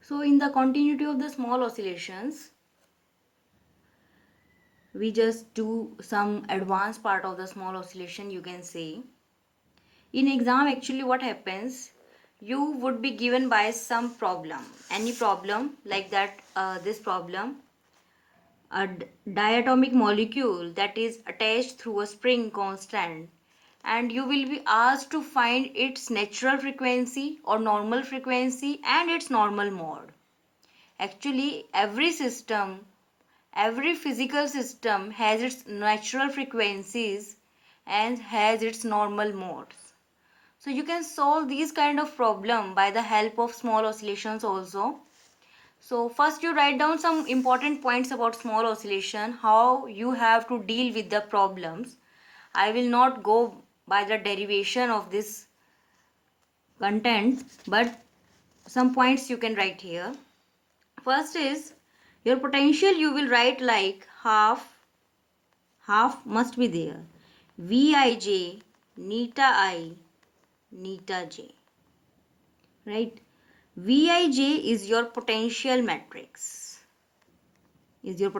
So in the continuity of the small oscillations, we just do some advanced part of the small oscillation, you can say. In exam, actually what happens, you would be given by some problem, any problem like that, this problem, a diatomic molecule that is attached through a spring constant, and you will be asked to find its natural frequency or normal frequency and its normal mode. Actually every physical system has its natural frequencies and has its normal modes. So you can solve these kind of problem by the help of small oscillations also. So first you write down some important points about small oscillation, how you have to deal with the problems. I will not go by the derivation of this content, but some points you can write here. First is your potential, you will write like half must be there. Vij, neta I, neta j. Right? Vij is your potential matrix. Neta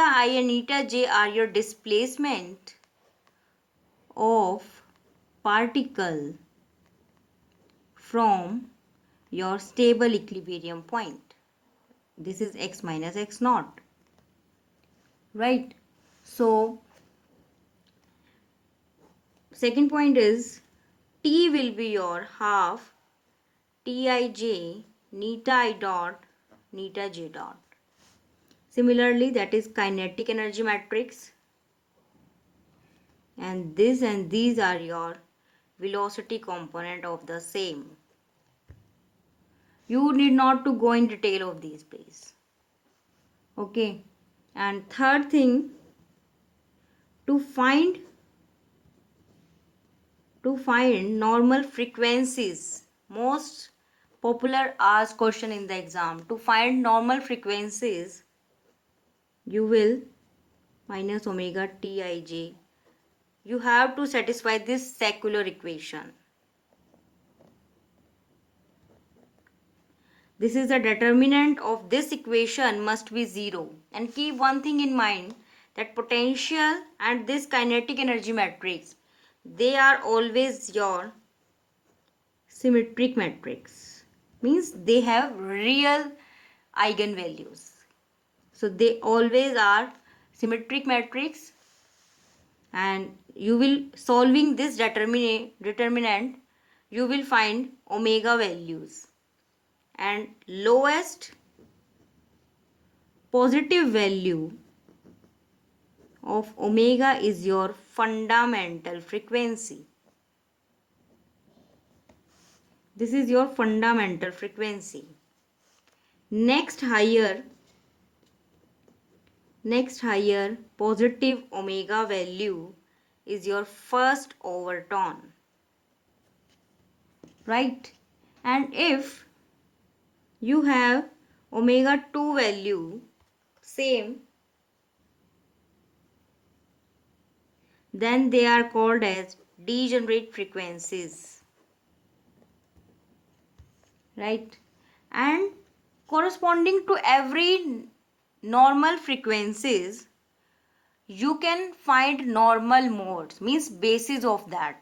I and neta j are your displacement of particle from your stable equilibrium point. This is x minus x naught. Right? So, second point is T will be your half Tij neta I dot neta j dot. Similarly, that is kinetic energy matrix, and this and these are your velocity component of the same. You need not to go in detail of these please. Okay, and third thing, to find normal frequencies, most popular asked question in the exam. To find normal frequencies, you will minus omega Tij. You have to satisfy this secular equation. This is the determinant of this equation must be 0. And keep one thing in mind, that potential and this kinetic energy matrix, they are always your symmetric matrix. Means they have real eigenvalues. So they always are symmetric matrix, and you will solving this determinant, you will find omega values, and lowest positive value of omega is your fundamental frequency. This is your fundamental frequency. Next higher positive omega value is your first overtone. Right? And if you have omega 2 value same, then they are called as degenerate frequencies. Right? And corresponding to every normal frequencies, you can find normal modes, means basis of that.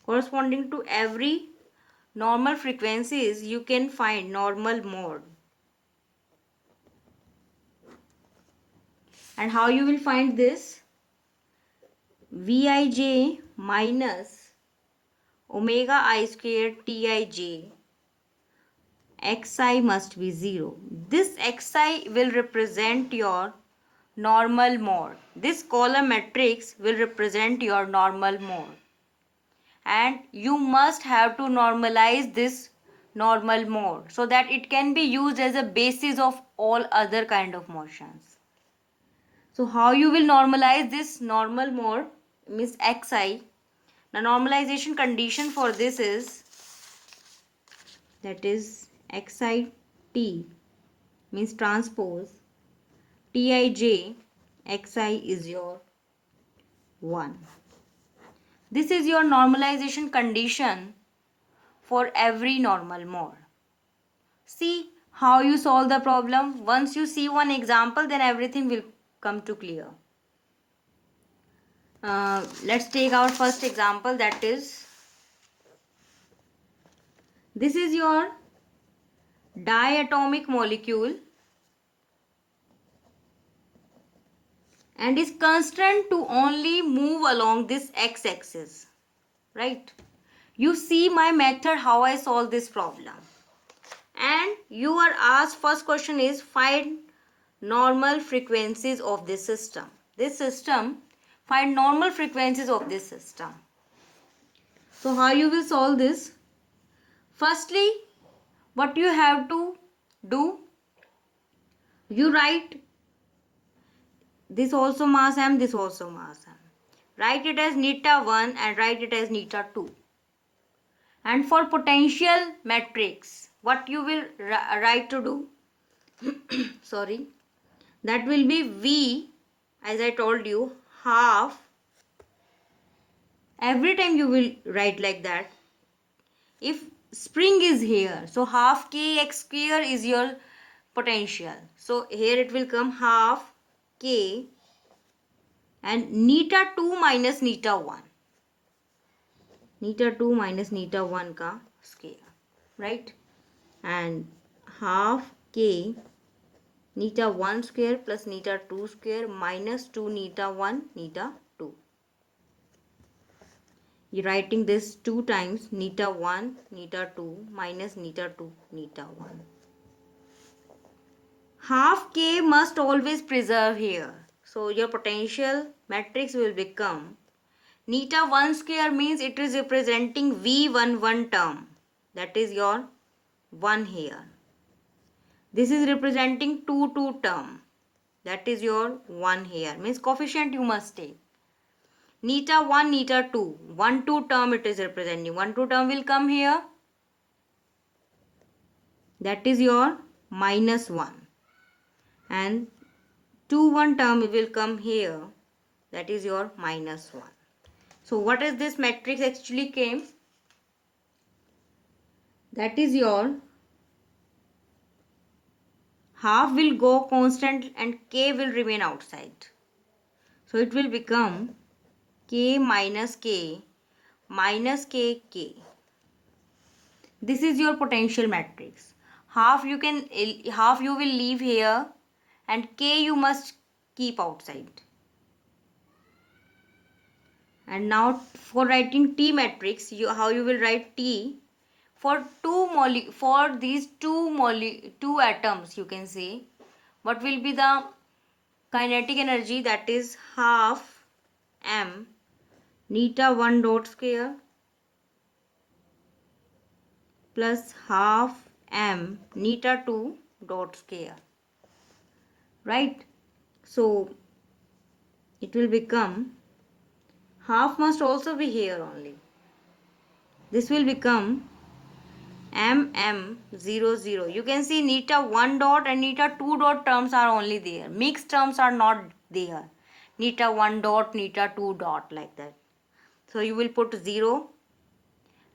Corresponding to every normal frequencies, you can find normal mode. And how you will find this? Vij minus omega I square Tij, xi must be 0. This xi will represent your normal mode. This column matrix will represent your normal mode. And you must have to normalize this normal mode so that it can be used as a basis of all other kind of motions. So how you will normalize this normal mode, means xi. The normalization condition for this is, that is xi t, means transpose Tij xi is your 1. This is your normalization condition for every normal mode. see how you solve the problem. Once you see one example, then everything will come to clear. Let's take our first example, that is, this is your diatomic molecule and is constrained to only move along this x-axis, right? You see my method how I solve this problem, and you are asked, first question is find normal frequencies of this system. Find normal frequencies of this system. So how you will solve this? Firstly, what you have to do, you write this also mass m, this also mass m. Write it as neta 1 and write it as neta 2. And for potential matrix, what you will write to do? Sorry. That will be V, as I told you, half. Every time you will write like that. If spring is here, so half kx square is your potential. So here it will come half k and neta 2 minus neta 1. Neta 2 minus neta 1 ka square, right? And half k neta 1 square plus neta 2 square minus 2 neta 1 neta 2. You're writing this 2 times, neta 1 neta 2 minus neta 2 neta 1. Half k must always preserve here. So your potential matrix will become neta 1 square means it is representing V11 term. That is your 1 here. This is representing 2 term. That is your 1 here. Means coefficient you must take. Neta 1, neta 2. 1, 2 term it is representing. 1, 2 term will come here. That is your minus 1. And 2, 1 term will come here. That is your minus 1. So what is this matrix actually came? That is your half will go constant and k will remain outside. So it will become k minus k minus k k. This is your potential matrix. Half you will leave here and k you must keep outside. And now for writing T matrix, how you will write T for these two atoms, you can say what will be the kinetic energy, that is half m neta 1 dot square plus half m neta 2 dot square, right? So it will become half must also be here only. This will become mm00. You can see neta 1 dot and neta 2 dot terms are only there. Mixed terms are not there. Neta 1 dot, neta 2 dot, like that. So you will put 0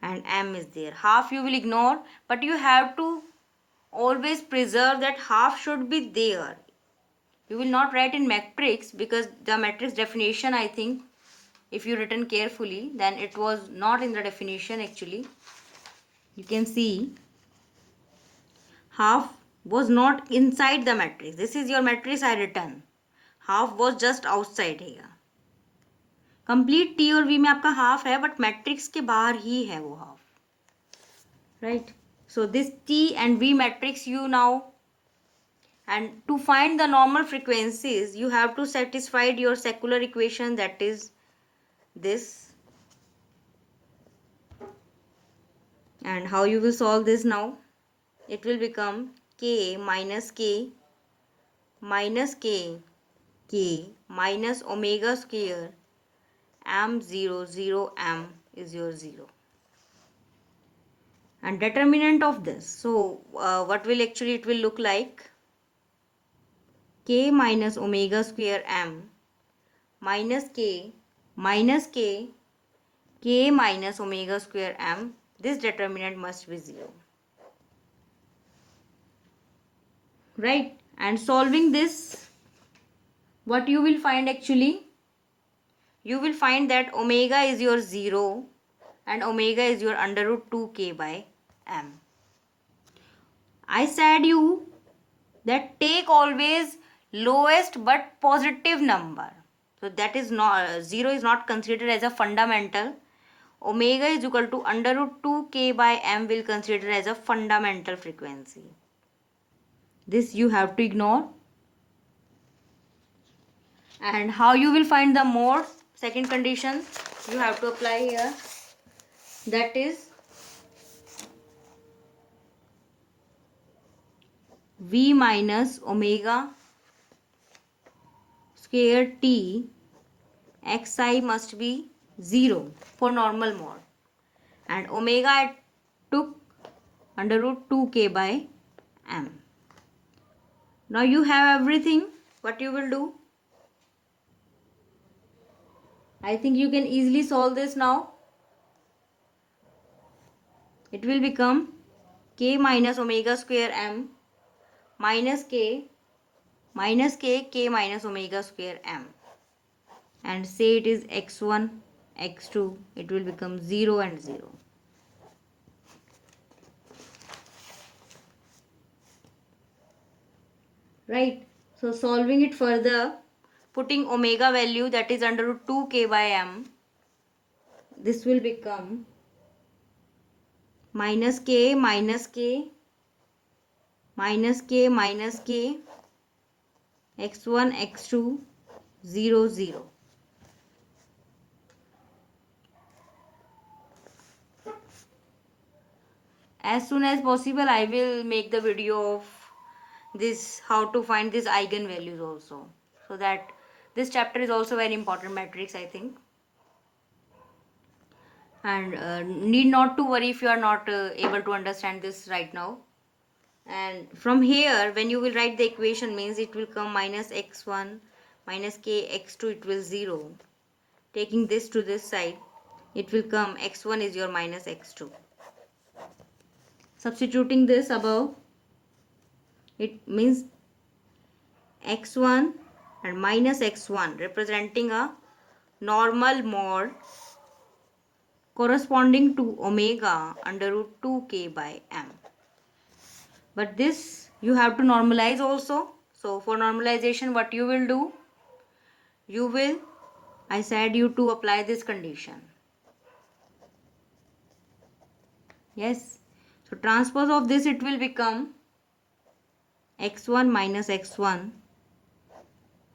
and m is there. Half you will ignore, but you have to always preserve that half should be there. You will not write in matrix because the matrix definition, I think, if you written carefully, then it was not in the definition actually. You can see half was not inside the matrix. This is your matrix I written. Half was just outside here. Complete T और V में आपका half है, but matrix के बाहर ही है वो half. Right? So this T and V matrix you now, and to find the normal frequencies, you have to satisfy your secular equation, that is this. And how you will solve this now? It will become k minus k minus k minus omega square m00 m is your 0. And determinant of this. So what will actually it will look like? K minus omega square m minus k k minus omega square m. This determinant must be 0. right? And solving this, what you will find actually, you will find that omega is your 0 and omega is your under root 2k by m. I said you that take always lowest but positive number. So that is not 0 is not considered as a fundamental. Omega is equal to under root 2k by m will consider as a fundamental frequency. This you have to ignore. And how you will find the mode? Second condition you have to apply here. That is v minus omega square t xi must be 0 for normal mode. And omega I took under root 2k by m. Now you have everything. What you will do? I think you can easily solve this now. It will become k minus omega square m minus k minus omega square m. And say it is x1, x2. It will become 0 and 0. Right? So solving it further, putting omega value, that is under root 2k by m, this will become minus k minus k minus k minus k x1 x2 0 0. As soon as possible I will make the video of this, how to find these eigenvalues also, so that this chapter is also very important matrix, I think. And need not to worry if you are not able to understand this right now. And from here when you will write the equation, means it will come minus x1 minus k x2, it will 0. Taking this to this side, it will come x1 is your minus x2. Substituting this above, it means x1 and minus x1 representing a normal mode corresponding to omega under root 2k by m. But this you have to normalize also. So for normalization, what you will do? You will, I said you to apply this condition. Yes. So transpose of this, it will become x1 minus x1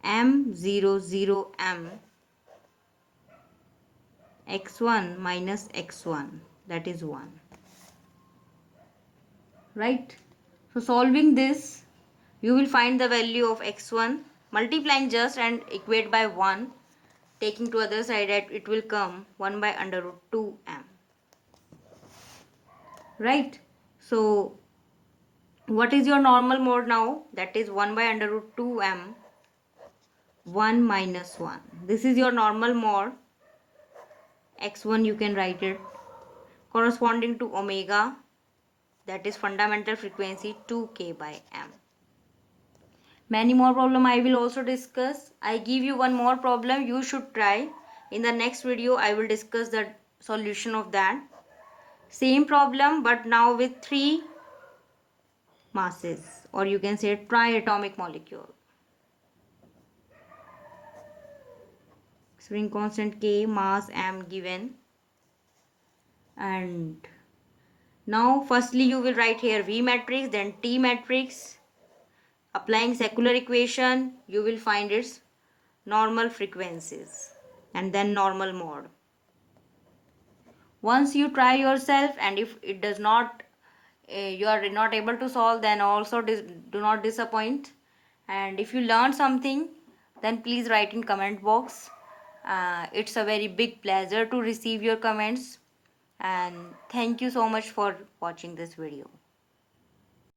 m 0 0 m x1 minus x1, that is 1. Right? So solving this, you will find the value of x1, multiplying just and equate by 1, taking to other side, it will come 1 by under root 2m. Right? So what is your normal mode now? That is 1 by under root 2m 1 minus 1. This is your normal mode. x1 you can write it corresponding to omega, that is fundamental frequency 2k by m. Many more problem I will also discuss. I give you one more problem, you should try. In the next video I will discuss the solution of that. Same problem but now with 3 masses, or you can say triatomic molecule. Spring constant k, mass m given. And now firstly you will write here V matrix, then T matrix. Applying secular equation, you will find its normal frequencies and then normal mode. Once you try yourself, and if it does not, you are not able to solve, then also do not disappoint. And if you learn something, then please write in comment box. It's a very big pleasure to receive your comments. And thank you so much for watching this video.